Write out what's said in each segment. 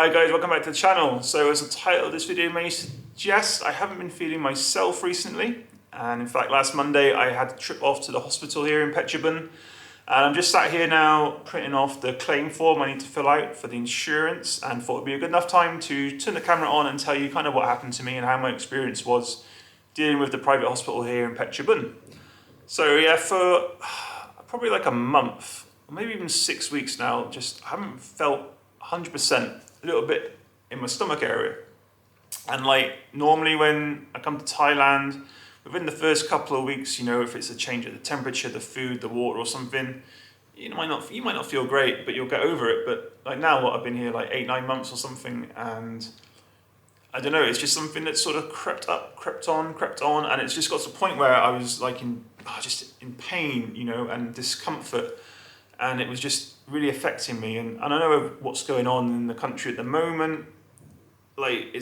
Hi guys, welcome back to the channel. So as the title of this video may suggest, I haven't been feeling myself recently. And in fact, last Monday I had to trip off to the hospital here in Phetchabun. And I'm just sat here now printing off the claim form I need to fill out for the insurance, and thought it'd be a good enough time to turn the camera on and tell you kind of what happened to me and how my experience was dealing with the private hospital here in Phetchabun. So yeah, for probably like a month, or maybe even 6 weeks now, just haven't felt 100%, a little bit in my stomach area. And like normally when I come to Thailand, within the first couple of weeks, you know, if it's a change of the temperature, the food, the water or something, you might not feel great, but you'll get over it. But like now, I've been here like 8-9 months or something, and I don't know, it's just something that sort of crept on, and it's just got to the point where I was like just in pain, you know, and discomfort, and it was just really affecting me. And I don't know what's going on in the country at the moment. Like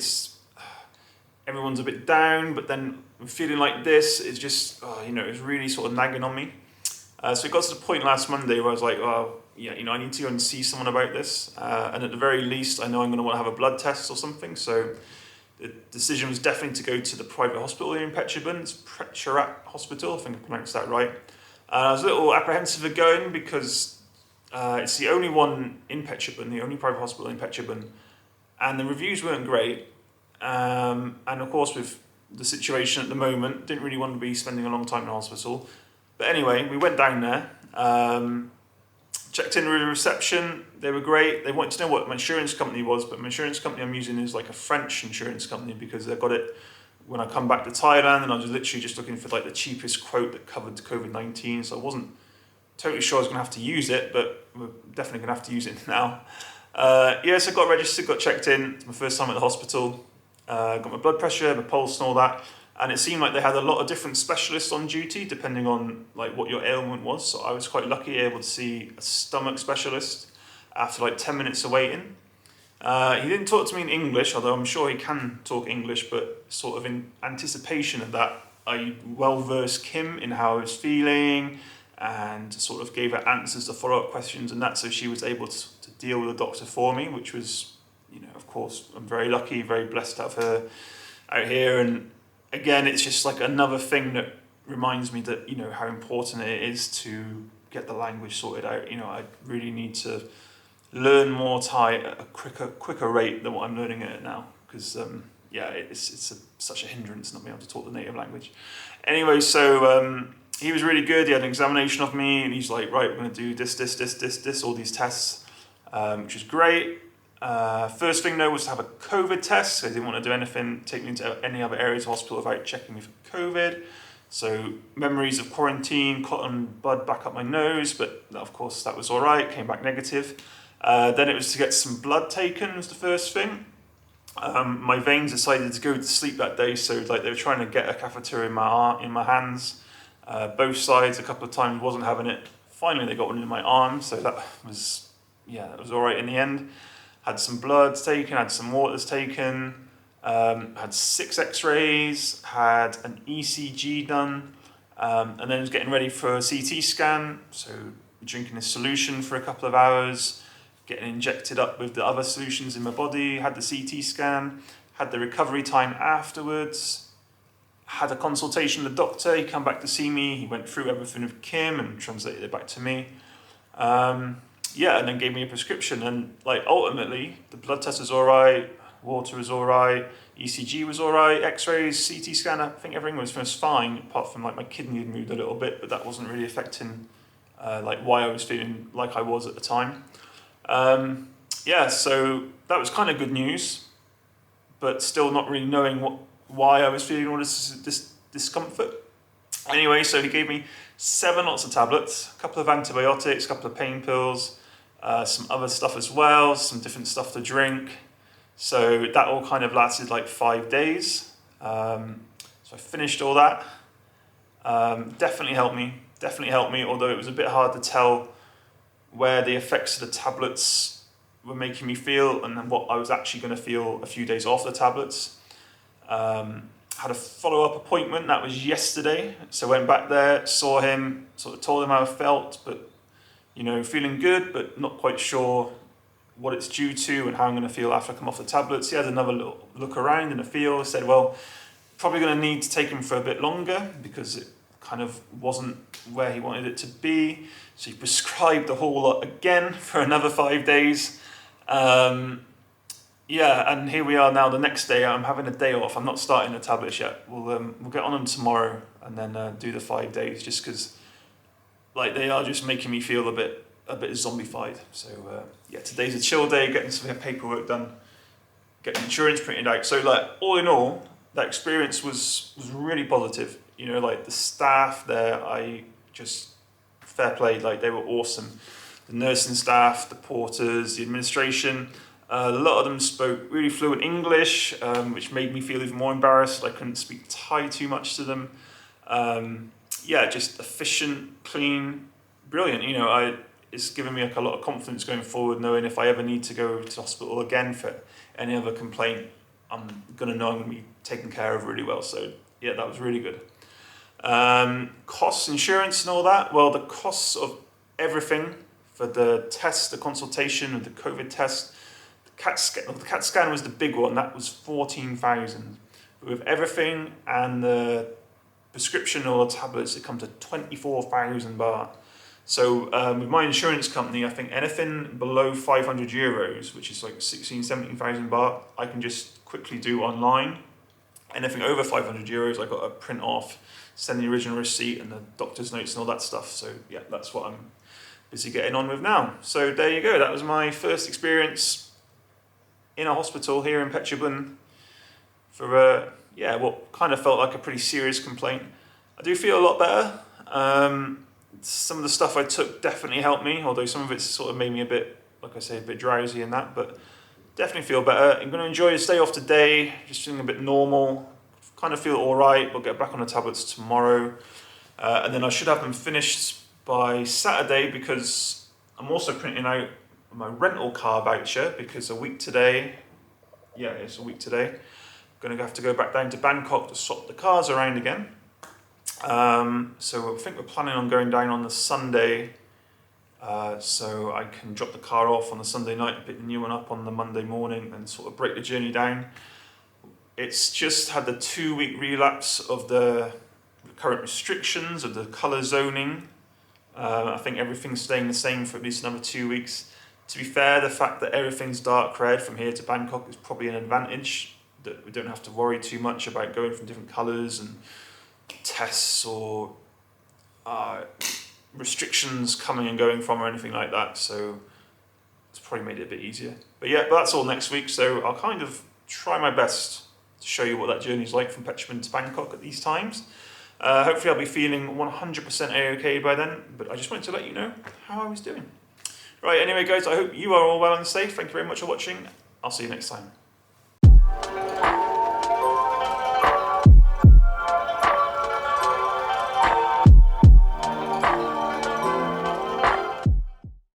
everyone's a bit down, but then feeling like this is just, you know, it's really sort of nagging on me. So it got to the point last Monday where I was like, oh, yeah, you know, I need to go and see someone about this. And at the very least, I know I'm going to want to have a blood test or something. So the decision was definitely to go to the private hospital here in Phetchabun. It's Phetcharat Hospital, I think I pronounced that right. I was a little apprehensive of going because it's the only one in Phetchabun, the only private hospital in Phetchabun. And the reviews weren't great. And of course, with the situation at the moment, didn't really want to be spending a long time in the hospital. But anyway, we went down there, checked in with the reception. They were great. They wanted to know what my insurance company was, but my insurance company I'm using is like a French insurance company because they've got it when I come back to Thailand, and I was literally just looking for like the cheapest quote that covered COVID-19. So I wasn't totally sure I was going to have to use it, but we're definitely going to have to use it now. So I got registered, got checked in. It's my first time at the hospital. Got my blood pressure, my pulse and all that. And it seemed like they had a lot of different specialists on duty depending on like what your ailment was. So I was quite lucky able to see a stomach specialist after like 10 minutes of waiting. He didn't talk to me in English, although I'm sure he can talk English, but sort of in anticipation of that, I well-versed Kim in how I was feeling and sort of gave her answers to follow-up questions and that, so she was able to deal with the doctor for me, which was, you know, of course, I'm very lucky, very blessed to have her out here. And again, it's just like another thing that reminds me that, you know, how important it is to get the language sorted out. You know, I really need to learn more Thai at a quicker rate than what I'm learning it at now, because it's such a hindrance not being able to talk the native language. Anyway, so he was really good. He had an examination of me, and he's like, right, we're going to do this, all these tests, which is great. First thing though was to have a COVID test. So they didn't want to do anything, take me into any other areas of hospital without checking me for COVID. So memories of quarantine, cotton bud back up my nose, but of course that was all right, came back negative. Then it was to get some blood taken was the first thing. My veins decided to go to sleep that day, so like they were trying to get a catheter in my hands, both sides a couple of times, wasn't having it. Finally they got one in my arm, so that was all right in the end. Had some bloods taken, had some waters taken, had 6 x-rays, had an ECG done, and then was getting ready for a CT scan, so drinking a solution for a couple of hours, getting injected up with the other solutions in my body, had the CT scan, had the recovery time afterwards, had a consultation with the doctor. He came back to see me, he went through everything with Kim and translated it back to me. And then gave me a prescription, and like ultimately the blood test was all right, water was all right, ECG was all right, x-rays, CT scan, I think everything was fine, apart from like my kidney had moved a little bit, but that wasn't really affecting like why I was feeling like I was at the time. So that was kind of good news, but still not really knowing why I was feeling all this discomfort. Anyway, so he gave me 7 lots of tablets, a couple of antibiotics, a couple of pain pills, some other stuff as well, some different stuff to drink. So that all kind of lasted like 5 days. So I finished all that. Definitely helped me, although it was a bit hard to tell where the effects of the tablets were making me feel and then what I was actually going to feel a few days off the tablets. Had a follow-up appointment, that was yesterday. So I went back there, saw him, sort of told him how I felt, but, you know, feeling good, but not quite sure what it's due to and how I'm going to feel after I come off the tablets. He had another look around and a feel. Said, well, probably going to need to take him for a bit longer because it kind of wasn't where he wanted it to be. So he prescribed the whole lot again for another 5 days. Yeah, and here we are now. The next day, I'm having a day off. I'm not starting the tablets yet. We'll get on them tomorrow and then do the 5 days, just because like they are just making me feel a bit zombified. So yeah, today's a chill day, getting some paperwork done, getting insurance printed out. So like all in all, that experience was really positive. You know, like the staff there, fair play, like they were awesome. The nursing staff, the porters, the administration. A lot of them spoke really fluent English, which made me feel even more embarrassed. I couldn't speak Thai too much to them. Yeah, just efficient, clean, brilliant. You know, it's given me like a lot of confidence going forward, knowing if I ever need to go to hospital again for any other complaint, I'm gonna know I'm gonna be taken care of really well. So yeah, that was really good. Costs, insurance, and all that. Well, the costs of everything for the test, the consultation, and the COVID test. The CAT scan was the big one. That was 14,000. With everything and the prescription or the tablets, it comes to 24,000 baht. So with my insurance company, I think anything below 500 euros, which is like 17,000 baht, I can just quickly do online. Anything over 500 euros, I got to print off, send the original receipt and the doctor's notes and all that stuff. So yeah, that's what I'm busy getting on with now. So there you go. That was my first experience in a hospital here in Phetchabun for what kind of felt like a pretty serious complaint. I do feel a lot better. Some of the stuff I took definitely helped me, although some of it sort of made me a bit, like I say, a bit drowsy and that, but definitely feel better. I'm going to enjoy the stay off today, just feeling a bit normal, kind of feel all right. We'll get back on the tablets tomorrow. And then I should have them finished by Saturday, because I'm also printing out my rental car voucher, because it's a week today. I'm going to have to go back down to Bangkok to swap the cars around again. So I think we're planning on going down on the Sunday, so I can drop the car off on the Sunday night, pick the new one up on the Monday morning, and sort of break the journey down. It's just had the 2-week relapse of the current restrictions of the colour zoning. I think everything's staying the same for at least another 2 weeks. To be fair, the fact that everything's dark red from here to Bangkok is probably an advantage, that we don't have to worry too much about going from different colours and tests or restrictions coming and going from or anything like that. So it's probably made it a bit easier. But yeah, that's all next week. So I'll kind of try my best to show you what that journey is like from Phetchabun to Bangkok at these times. Hopefully I'll be feeling 100% A-OK by then, but I just wanted to let you know how I was doing. Right, anyway guys, I hope you are all well and safe. Thank you very much for watching. I'll see you next time.